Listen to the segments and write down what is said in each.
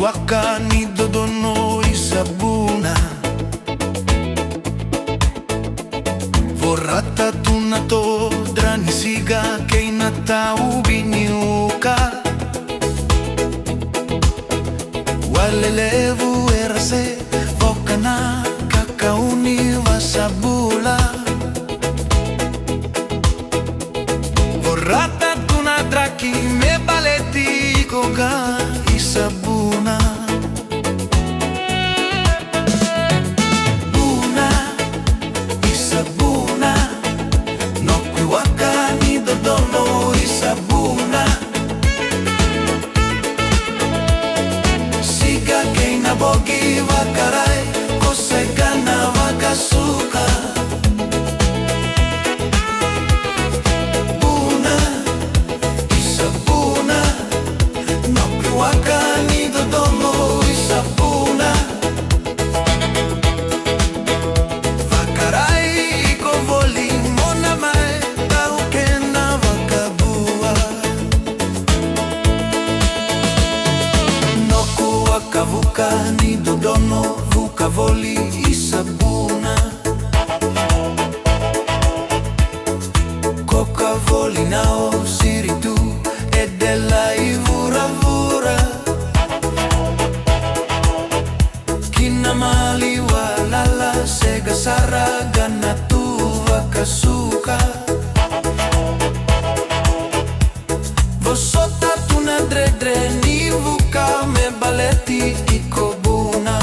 Waqa ni Dodomo isabuna. Vorrata tuna to drani siga ke inatau biniuka. Watalelevu erase vokana kakauni wasabula. Vorrata tuna draki me baleti koga isabuna. Buna isabuna, Noqu Waqa ni Dodomo isabuna. Siga ke nabogi wakarai, kosai kana wakasuka. Waqa ni Dodomo isabuna. Wakarai iko voli mona mai tau kena wakabua. Noqu Waqa vuka ni Dodomo vuka voli isabuna. Coca voli nao siritu e della ivura. Mali walala sega saraga na tu wakasuka. Vosota tuna dredre ni vuka me baleti iko buna.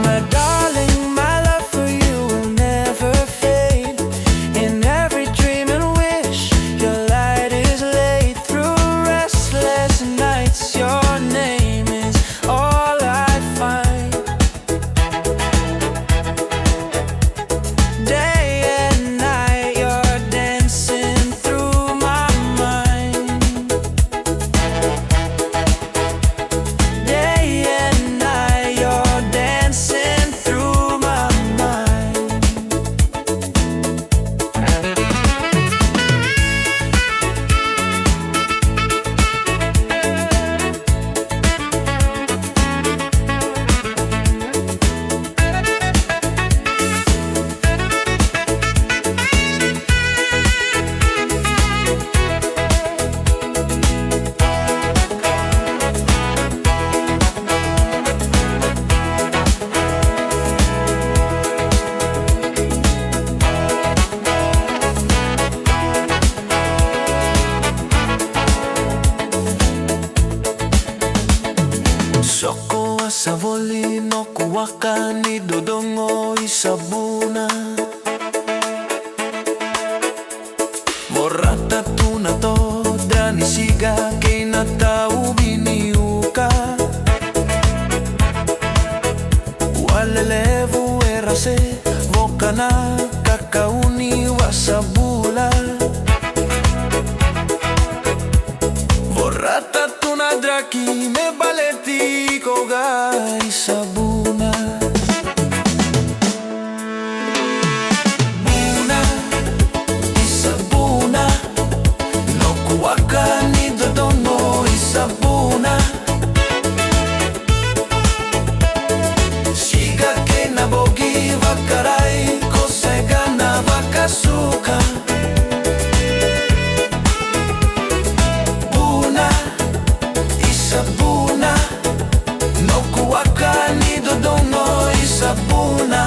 My darling, my love for you will never fade. In every dream and wish, your light is laid through restless nights. Your name all I find. Day and night you're dancing through my mind. Day and night you're dancing through my mind. Soko asavoli Noqu Waqa ni Dodomo isabuna. Vorrata tuna to drani siga ke inatau biniuka. Watalelevu erase vokana kakauni wasabula. Vorrata tuna draki me baleti koga isabuna. Buna isabuna, Noqu Waqa ni Dodomo isabuna. Siga ke nabogi wakarai, kosai kana wakasuka. Noqu Waqa ni Dodomo isabuna.